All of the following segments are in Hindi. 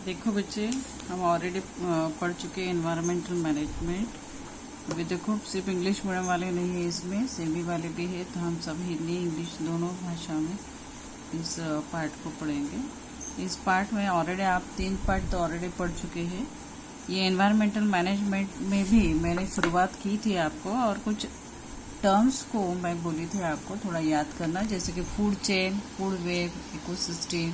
देखो बच्चे, हम ऑलरेडी पढ़ चुके हैं एनवायरमेंटल मैनेजमेंट। अभी देखो सिर्फ इंग्लिश मीडियम वाले नहीं है, इसमें सेमी वाले भी है, तो हम सब हिंदी इंग्लिश दोनों भाषा में इस पार्ट को पढ़ेंगे। इस पार्ट में ऑलरेडी आप 3 पार्ट तो ऑलरेडी पढ़ चुके हैं। ये एनवायरमेंटल मैनेजमेंट में भी मैंने शुरुआत की थी आपको, और कुछ टर्म्स को मैं बोली थी आपको थोड़ा याद करना, जैसे कि food chain, food web, ecosystem,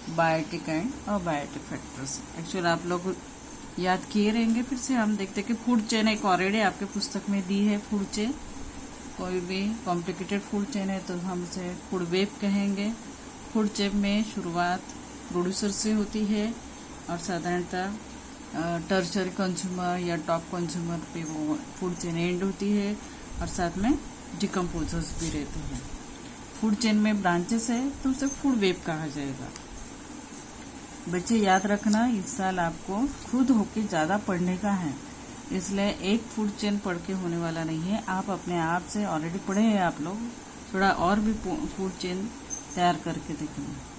biotic and abiotic factors. Actually आप लोग याद किए रहेंगे। फिर से हम देखते हैं कि फूड चेन एक ऑलरेडी आपके पुस्तक में दी है। फूड चेन कोई भी कॉम्प्लिकेटेड फूड चेन है तो हम उसे फूड वेब कहेंगे। फूड चेन में शुरुआत प्रोड्यूसर से होती है और साधारणतः टर्शरी कंज्यूमर या टॉप कंज्यूमर पे वो फूड चेन एंड होती है, और साथ में डिकम्पोजर्स भी रहते हैं। फूड चेन में ब्रांचेस है तो उसे फूड वेब कहा जाएगा। बच्चे याद रखना, इस साल आपको खुद होके ज़्यादा पढ़ने का है, इसलिए एक फूड चेन पढ़ के होने वाला नहीं है। आप अपने आप से ऑलरेडी पढ़े हैं आप लोग, थोड़ा और भी फूड चेन तैयार करके देखेंगे।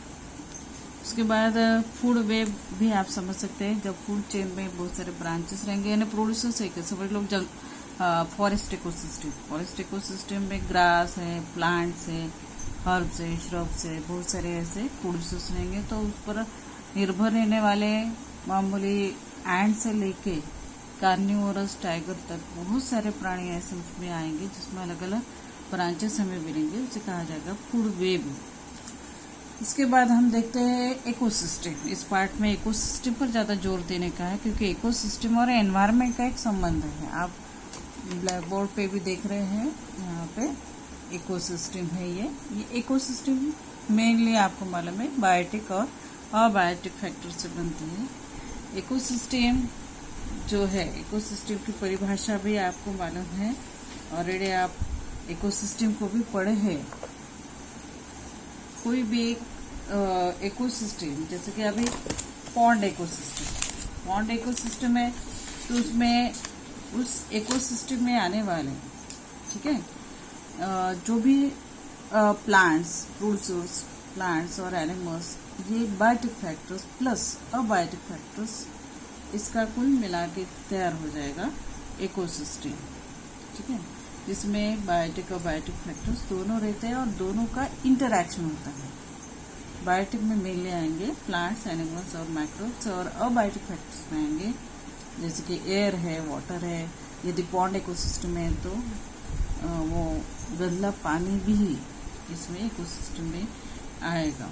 उसके बाद फूड वेब भी आप समझ सकते हैं। जब फूड चेन में बहुत सारे ब्रांचेस रहेंगे, यानी प्रोड्यूसर्स है, सभी लोग फॉरेस्ट इकोसिस्टम में ग्रास है, प्लांट्स है, हर्ब्स है, श्रब्स है, बहुत सारे ऐसे प्रोड्यूसर्स रहेंगे। तो उस पर निर्भर रहने वाले मामूली एंड से लेके कार्निवोरस टाइगर तक बहुत सारे प्राणी ऐसे उसमें आएंगे जिसमें अलग अलग ब्रांचेस हमें मिलेंगे, उसे कहा जाएगा फूड वेब। इसके बाद हम देखते हैं इकोसिस्टम। इस पार्ट में इकोसिस्टम पर ज़्यादा जोर देने का है, क्योंकि इकोसिस्टम और एनवायरनमेंट का एक संबंध है। आप ब्लैक बोर्ड पे भी देख रहे हैं, यहाँ पे इकोसिस्टम है। ये इकोसिस्टम मेनली आपको मालूम है बायोटिक और अबायोटिक फैक्टर से बनती है। इकोसिस्टम जो है, इकोसिस्टम की परिभाषा भी आपको मालूम है, ऑलरेडी आप इकोसिस्टम को भी पढ़े हैं। कोई भी इकोसिस्टम, जैसे कि अभी पॉन्ड इकोसिस्टम है, तो उसमें उस इकोसिस्टम में आने वाले, ठीक है, जो भी प्लांट्स, फ्रूट्स, प्लांट्स और एनिमल्स, ये biotic factors plus abiotic factors, इसका कुल मिला के तैयार हो जाएगा इकोसिस्टम, ठीक है, जिसमें बायोटिक और बायोटिक फैक्टर्स दोनों रहते हैं और दोनों का इंटरैक्शन होता है। बायोटिक में मेनली आएंगे प्लांट्स, एनिमल्स और माइक्रोब्स, और अबायोटिक फैक्टर्स में आएंगे जैसे कि एयर है, वाटर है। यदि पॉन्ड इकोसिस्टम है तो वो गंदा पानी भी इसमें इकोसिस्टम में आएगा।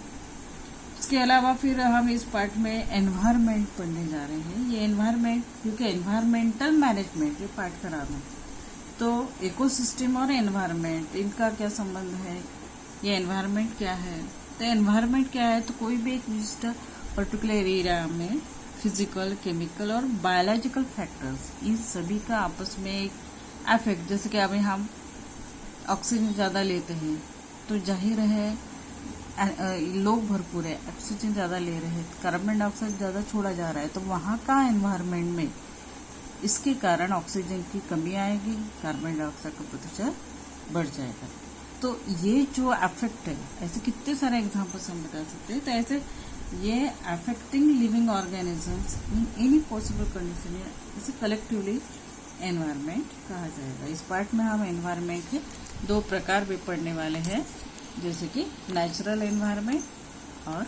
इसके अलावा फिर हम इस पार्ट में एनवायरनमेंट पढ़ने जा रहे हैं। ये एनवायरनमेंट, क्योंकि एनवायरमेंटल मैनेजमेंट ये पार्ट खराब है, तो इकोसिस्टम और एनवायरनमेंट इनका क्या संबंध है, ये एनवायरनमेंट क्या है। तो एनवायरनमेंट क्या है, तो कोई भी एक विशिष्ट पर्टिकुलर एरिया में फिजिकल, केमिकल और बायोलॉजिकल फैक्टर्स, इन सभी का आपस में एक इफेक्ट, जैसे कि अभी हम ऑक्सीजन ज़्यादा लेते हैं तो जाहिर है लोग भरपूर है, ऑक्सीजन ज़्यादा ले रहे हैं, कार्बन डाइऑक्साइड ज़्यादा छोड़ा जा रहा है, तो वहाँ का एनवायरनमेंट में इसके कारण ऑक्सीजन की कमी आएगी, कार्बन डाइऑक्साइड का प्रतिशत बढ़ जाएगा। तो ये जो अफेक्ट है, ऐसे कितने सारे एग्जाम्पल्स हम बता सकते हैं। तो ऐसे ये affecting living organisms in any possible condition, इसे कलेक्टिवली एनवायरनमेंट कहा जाएगा। इस पार्ट में हम एनवायरनमेंट के 2 प्रकार भी पढ़ने वाले हैं, जैसे कि नेचुरल एनवायरनमेंट और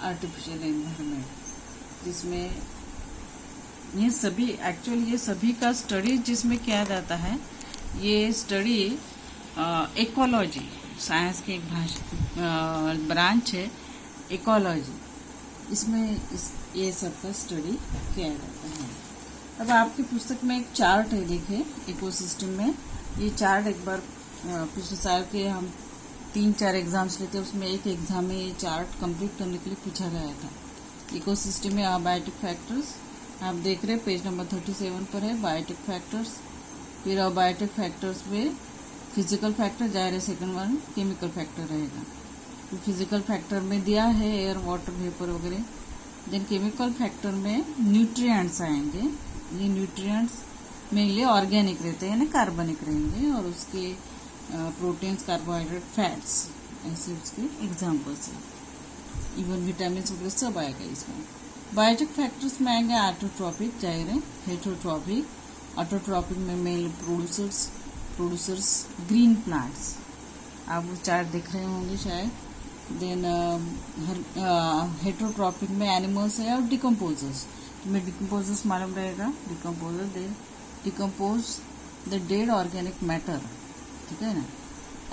आर्टिफिशियल एनवायरनमेंट, जिसमें ये सभी एक्चुअली ये सभी का स्टडी जिसमें किया जाता है। ये स्टडी इकोलॉजी साइंस की एक ब्रांच है, इकोलॉजी, इसमें ये सब का स्टडी किया जाता है। अब आपकी पुस्तक में एक चार्ट है, देखिए इकोसिस्टम में। ये चार्ट एक बार पिछले साल के हम 3-4 एग्जाम्स लेते हैं, उसमें एक एग्जाम में ये चार्ट कंप्लीट करने के लिए पूछा गया था। इकोसिस्टम में अबायोटिक फैक्टर्स आप देख रहे हैं, पेज नंबर 37 पर है बायोटिक फैक्टर्स। फिर अबायोटिक फैक्टर्स में फिजिकल फैक्टर, जाहिर है सेकंड वन केमिकल फैक्टर रहेगा। तो फिजिकल फैक्टर में दिया है एयर, वाटर, वेपर वगैरह। देन केमिकल फैक्टर में न्यूट्रिएंट्स आएंगे। ये न्यूट्रिएंट्स मेनली ऑर्गेनिक रहते हैं, यानी कार्बनिक रहेंगे, और उसके प्रोटीन्स, कार्बोहाइड्रेट, फैट्स, ऐसे उसके एग्जाम्पल्स हैं। इवन विटामिन वगैरह सब आएगा इसमें। बायोटिक फैक्टर्स में आएंगे ऑटोट्रॉपिक, जाहिर है, हेटरोट्रॉपिक। ऑटोट्रॉपिक में मेल प्रोड्यूसर्स ग्रीन प्लांट्स, आप वो चार्ट देख रहे होंगे शायद। देन हेटरोट्रॉपिक में एनिमल्स है और डिकम्पोजर्स, तुम्हें डिकम्पोजर्स मालूम रहेगा। Decomposer they decompose the dead organic matter, ठीक है ना।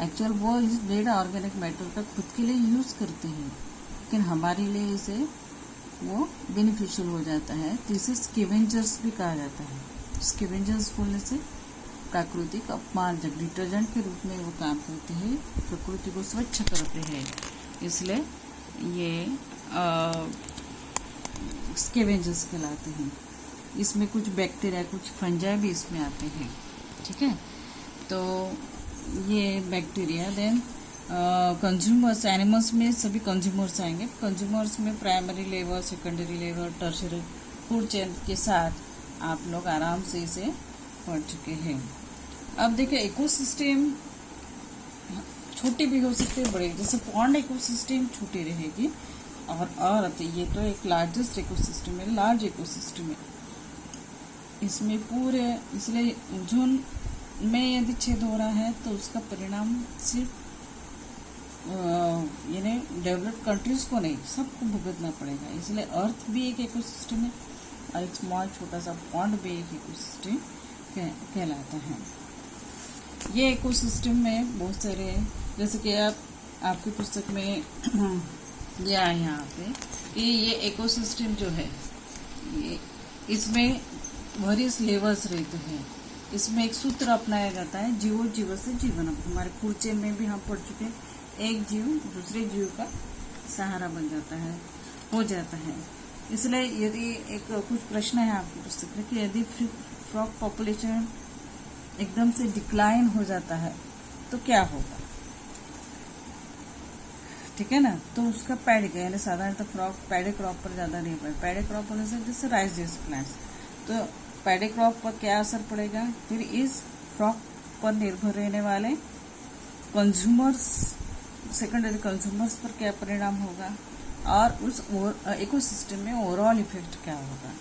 एक्चुअल वो इस डेड ऑर्गेनिक मैटर का खुद के लिए यूज करते हैं, लेकिन हमारे लिए इसे वो बेनिफिशियल हो जाता है। तो इसे स्केवेंजर्स भी कहा जाता है। स्केवेंजर्स बोलने से प्राकृतिक अपमार्जक, डिटर्जेंट के रूप में वो काम करते हैं, प्रकृति को स्वच्छ करते हैं, इसलिए ये स्केवेंजर्स कहलाते हैं। इसमें कुछ बैक्टीरिया, कुछ फंजाई भी इसमें आते हैं, ठीक है। तो ये बैक्टीरिया। देन कंज्यूमर्स, एनिमल्स में सभी कंज्यूमर्स आएंगे। कंज्यूमर्स में primary level, secondary level, tertiary food chain के साथ आप लोग आराम से इसे पढ़ चुके हैं। अब देखिए इकोसिस्टम छोटी भी हो सकती है, बड़ी, जैसे पॉन्ड इकोसिस्टम छोटी रहेगी और ये तो एक लार्जेस्ट इकोसिस्टम है, लार्ज इकोसिस्टम है। इसमें पूरे, इसलिए ओजोन में यदि छेद हो रहा है तो उसका परिणाम सिर्फ यानी डेवलप्ड कंट्रीज को नहीं, सबको भुगतना पड़ेगा। इसलिए अर्थ भी एक इकोसिस्टम है और एक स्मॉल छोटा सा पॉन्ड भी एक इकोसिस्टम कहलाता है। ये इकोसिस्टम में बहुत सारे, जैसे कि आपकी पुस्तक में दिया है यहाँ पे कि ये इकोसिस्टम जो है ये, इसमें वेरियस लेवल्स रहते हैं। इसमें एक सूत्र अपनाया जाता है, जीवो जीव से जीवनम। हमारे फूड चेन में भी हम पढ़ चुके हैं, एक जीव दूसरे जीव का सहारा बन जाता है, हो जाता है। इसलिए यदि एक कुछ प्रश्न है आपकी पुस्तक में कि यदि फ्रॉग पॉपुलेशन एकदम से डिक्लाइन हो जाता है तो क्या होगा, ठीक है ना। तो उसका पैडी, यानी साधारणतः फ्रॉग पैडी क्रॉप पर ज्यादा नहीं पड़े। पैडी क्रॉप होने से जैसे राइस जैसे प्लांट्स, तो पैडी क्रॉप पर क्या असर पड़ेगा, फिर इस फ्रॉग पर निर्भर रहने वाले कंज्यूमर्स, सेकेंडरी कंज्यूमर्स पर क्या परिणाम होगा और उस इकोसिस्टम में ओवरऑल इफेक्ट क्या होगा।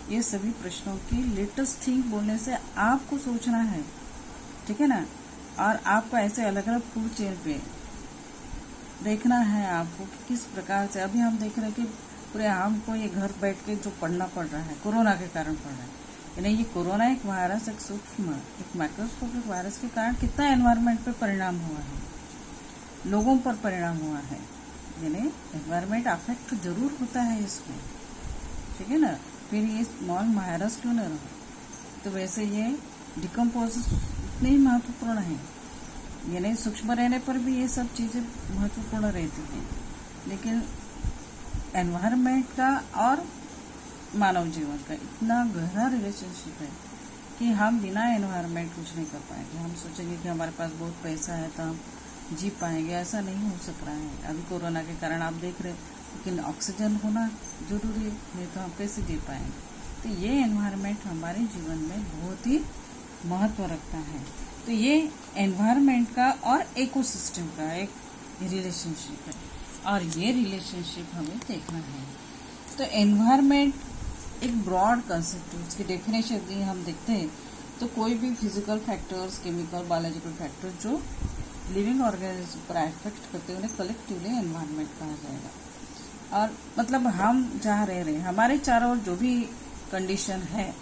ये सभी प्रश्नों की लेटेस्ट थिंग बोलने से आपको सोचना है, ठीक है ना। और आपको ऐसे अलग अलग फूड चेन पे देखना है आपको कि किस प्रकार से। अभी हम देख रहे हैं कि पूरे हमको ये घर बैठ के जो पढ़ना पड़ रहा है, कोरोना के कारण पड़ रहा है। यानी ये कोरोना एक वायरस, एक सूक्ष्म, एक माइक्रोस्कोपिक वायरस के कारण कितना एनवायरनमेंट पे परिणाम हुआ है, लोगों पर परिणाम हुआ है। यानी एनवायरनमेंट अफेक्ट जरूर होता है इसमें, ठीक है ना। फिर ये स्मॉल वायरस क्यों न रहा। तो वैसे ये डिकम्पोजिस उतने ही महत्वपूर्ण है, यानी सूक्ष्म रहने पर भी ये सब चीजें महत्वपूर्ण रहती हैं। लेकिन एनवायरनमेंट का और मानव जीवन का इतना गहरा रिलेशनशिप है कि हम बिना एनवायरनमेंट कुछ नहीं कर पाएंगे। हम सोचेंगे कि हमारे पास बहुत पैसा है तो हम जी पाएंगे, ऐसा नहीं हो सक रहा है। अभी कोरोना के कारण आप देख रहे, लेकिन ऑक्सीजन होना जरूरी है, नहीं तो हम कैसे जी पाएंगे। तो ये एनवायरनमेंट हमारे जीवन में बहुत ही महत्व रखता है। तो ये एनवायरनमेंट का और इकोसिस्टम का एक रिलेशनशिप है और ये रिलेशनशिप हमें देखना है। तो एनवायरनमेंट एक ब्रॉड कंसेप्ट है, उसकी डेफिनेशन यदि हम देखते हैं तो कोई भी physical factors, chemical, biological factor जो लिविंग ऑर्गेनिज्म पर इफेक्ट करते हैं उन्हें कलेक्टिवली एनवायरनमेंट कहा जाएगा। और मतलब हम जहाँ रह रहे हैं, हमारे चारों ओर जो भी कंडीशन है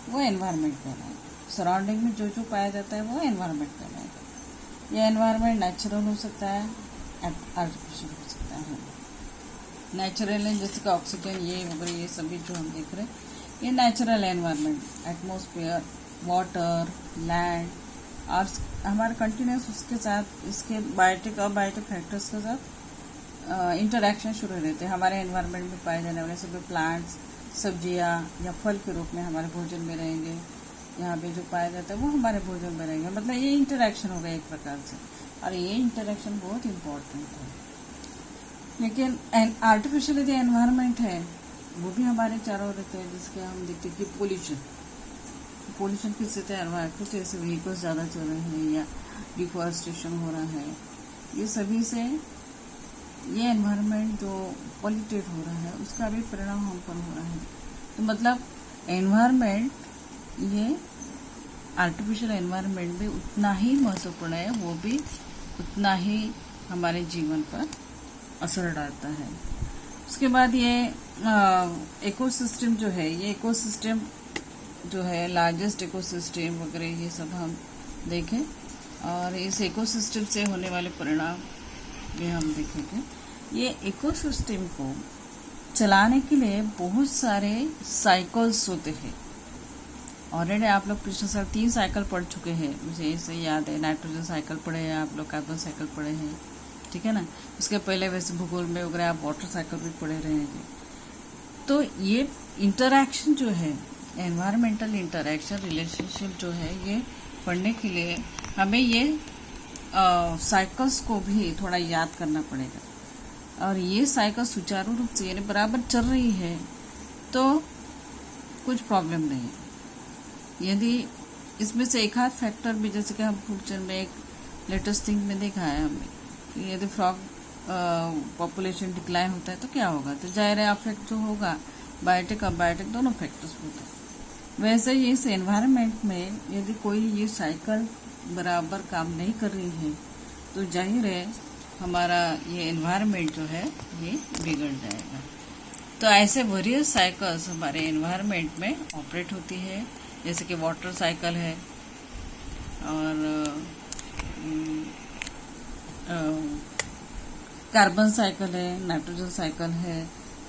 वो एनवायरनमेंट कहलाएगा। सराउंडिंग में जो जो पाया जाता है वो एनवायरनमेंट कहलाएगा। ये एनवायरनमेंट नेचुरल हो सकता है, आर्टिफिशियल हो सकता है। नेचुरल है जैसे कि ऑक्सीजन, ये वगैरह, ये सभी जो हम देख रहे हैं ये natural environment, atmosphere, water, land और हमारे कंटिन्यूस उसके साथ इसके बायोटिक और बायोटिक फैक्टर्स के साथ इंटरैक्शन शुरू रहते हैं। हमारे एनवायरनमेंट में पाए जाने वाले सभी प्लांट्स, सब्जियां या फल के रूप में हमारे भोजन में रहेंगे। यहाँ पे जो पाया जाता है वो हमारे भोजन में रहेंगे। मतलब ये इंटरैक्शन होगा एक प्रकार से, और ये इंटरैक्शन बहुत इम्पोर्टेंट है। लेकिन आर्टिफिशियल जो एनवायरनमेंट है वो भी हमारे चारों रहते हैं, जिसके हम देखते हैं कि पोल्यूशन किससे तैयार हुआ है, कुछ ऐसे व्हीकल्स ज़्यादा चल रहे हैं या डिफॉरेस्टेशन हो रहा है, ये सभी से ये एनवायरनमेंट जो पॉल्यूटेड हो रहा है उसका भी परिणाम हम पर हो रहा है। तो मतलब एनवायरनमेंट, ये आर्टिफिशियल एनवायरनमेंट भी उतना ही महत्वपूर्ण है, वो भी उतना ही हमारे जीवन पर असर डालता है। उसके बाद ये इकोसिस्टम जो है, ये इकोसिस्टम जो है लार्जेस्ट इकोसिस्टम वगैरह ये सब हम देखें, और इस इकोसिस्टम से होने वाले परिणाम भी हम देखेंगे। ये इकोसिस्टम को चलाने के लिए बहुत सारे साइकिल्स होते हैं। ऑलरेडी आप लोग पिछले साल 3 साइकिल पढ़ चुके हैं, मुझे ऐसे याद है। नाइट्रोजन साइकिल पढ़े हैं आप लोग, कार्बन साइकिल पढ़े हैं, ठीक है ना। उसके पहले वैसे भूगोल में वगैरह आप वाटर साइकिल भी पढ़े रहेंगे। तो ये इंटरैक्शन जो है, एनवायरमेंटल इंटरैक्शन रिलेशनशिप जो है, ये पढ़ने के लिए हमें ये साइकिल्स को भी थोड़ा याद करना पड़ेगा। और ये साइकिल सुचारू रूप से यानी बराबर चल रही है तो कुछ प्रॉब्लम नहीं है। यदि इसमें से एक आध फैक्टर भी, जैसे कि हम फ्यूचर में एक लेटेस्ट थिंग में देखा है हमने, यदि फ्रॉग पॉपुलेशन डिक्लाइन होता है तो क्या होगा, तो जाहिर है अफेक्ट जो होगा बायोटिक और बायोटिक दोनों फैक्टर्स होते हैं। वैसे ही इस एनवायरनमेंट में यदि कोई ये साइकिल बराबर काम नहीं कर रही है तो जाहिर है हमारा ये एनवायरनमेंट जो है ये बिगड़ जाएगा। तो ऐसे वेरियस साइकिल्स हमारे एनवायरनमेंट में ऑपरेट होती है, जैसे कि वाटर साइकिल है और कार्बन साइकिल है, नाइट्रोजन साइकिल है,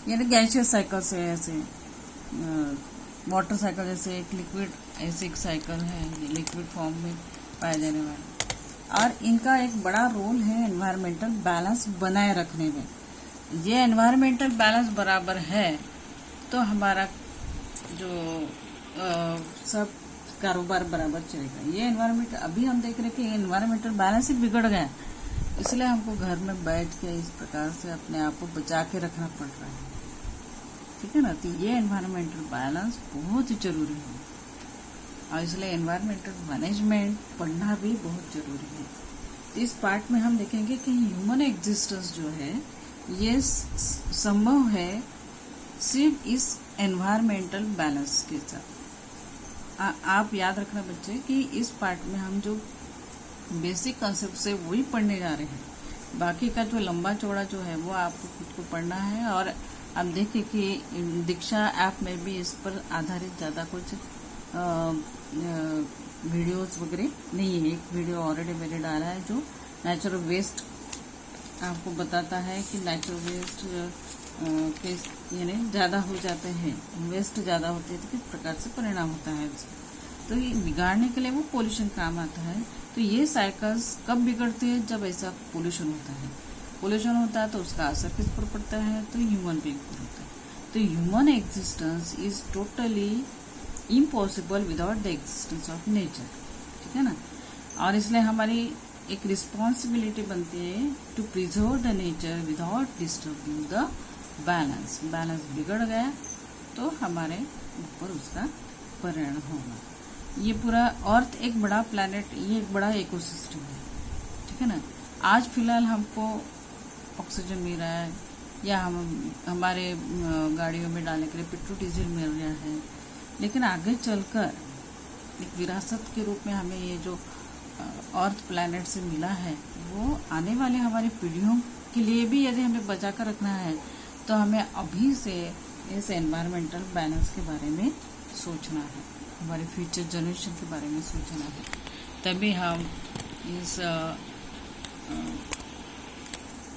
यानी गैसियस साइकिल्स है। ऐसे वाटर साइकिल जैसे एक लिक्विड, ऐसे एक साइकिल है, ये लिक्विड फॉर्म में पाए जाने वाले, और इनका एक बड़ा रोल है एनवायरमेंटल बैलेंस बनाए रखने में। ये एनवायरमेंटल बैलेंस बराबर है तो हमारा जो सब कारोबार बराबर चलेगा। ये एनवायरमेंट, अभी हम देख रहे हैं कि एनवायरमेंटल बैलेंस ही बिगड़ गया, इसलिए हमको घर में बैठ के इस प्रकार से अपने आप को बचा के रखना पड़ रहा है, ठीक है ना। तो ये एनवायरमेंटल बैलेंस बहुत ही जरूरी है, और इसलिए एनवायरमेंटल मैनेजमेंट पढ़ना भी बहुत जरूरी है। तो इस पार्ट में हम देखेंगे कि ह्यूमन एग्जिस्टेंस जो है ये संभव है सिर्फ इस एनवायरमेंटल बैलेंस के साथ। आप याद रखना बच्चे कि इस पार्ट में हम जो बेसिक कंसेप्ट से वही पढ़ने जा रहे हैं, बाकी का जो लंबा चौड़ा जो है वो आपको खुद को पढ़ना है। और आप देखें कि दीक्षा ऐप में भी इस पर आधारित ज़्यादा कुछ वीडियोस वगैरह नहीं है। एक वीडियो ऑलरेडी मैंने डाला है जो नेचुरल वेस्ट आपको बताता है कि नेचुरल वेस्ट के यानी ज़्यादा हो जाते हैं, वेस्ट ज़्यादा होते हैं तो किस प्रकार से परिणाम होता है उसका। तो ये बिगाड़ने के लिए वो पोल्यूशन काम आता है। तो ये साइकिल्स कब बिगड़ते हैं, जब ऐसा पोल्यूशन होता है। पोल्यूशन होता है तो उसका असर किस पर पड़ता है, तो ह्यूमन बीइंग पर होता है। तो human existence is totally impossible without the existence of nature, ठीक है ना। और इसलिए हमारी एक रिस्पॉन्सिबिलिटी बनती है to preserve the nature without disturbing the balance. Balance बिगड़ गया तो हमारे ऊपर उसका परिणाम होगा। ये पूरा अर्थ एक बड़ा प्लैनेट, ये एक बड़ा इकोसिस्टम है, ठीक है ना। आज फिलहाल हमको ऑक्सीजन मिल रहा है, या हम हमारे गाड़ियों में डालने के लिए पेट्रोल डीजल मिल रहा है, लेकिन आगे चलकर एक विरासत के रूप में हमें ये जो अर्थ प्लैनेट से मिला है वो आने वाले हमारी पीढ़ियों के लिए भी यदि हमें बचा कर रखना है तो हमें अभी से इस एनवायरमेंटल बैलेंस के बारे में सोचना है, हमारे फ्यूचर जनरेशन के बारे में सोचना है, तभी हम इस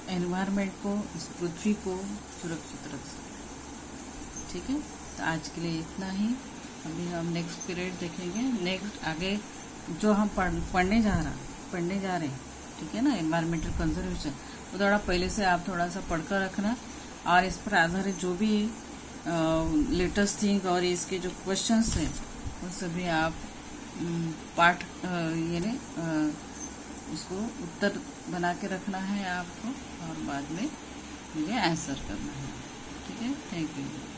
एनवायरमेंट को, इस पृथ्वी को सुरक्षित रख सकते, ठीक है। तो आज के लिए इतना ही। अभी हम नेक्स्ट पीरियड देखेंगे, नेक्स्ट आगे जो हम पढ़ने जा रहे हैं, ठीक है ना, एनवायरमेंटल कंजर्वेशन, वो थोड़ा पहले से आप थोड़ा सा पढ़कर रखना, और इस पर आधारित जो भी लेटेस्ट थिंग और इसके जो क्वेश्चंस हैं वो सभी आप पाठ यानी उसको उत्तर बना के रखना है आपको, और बाद में मुझे आंसर करना है, ठीक है। Thank you.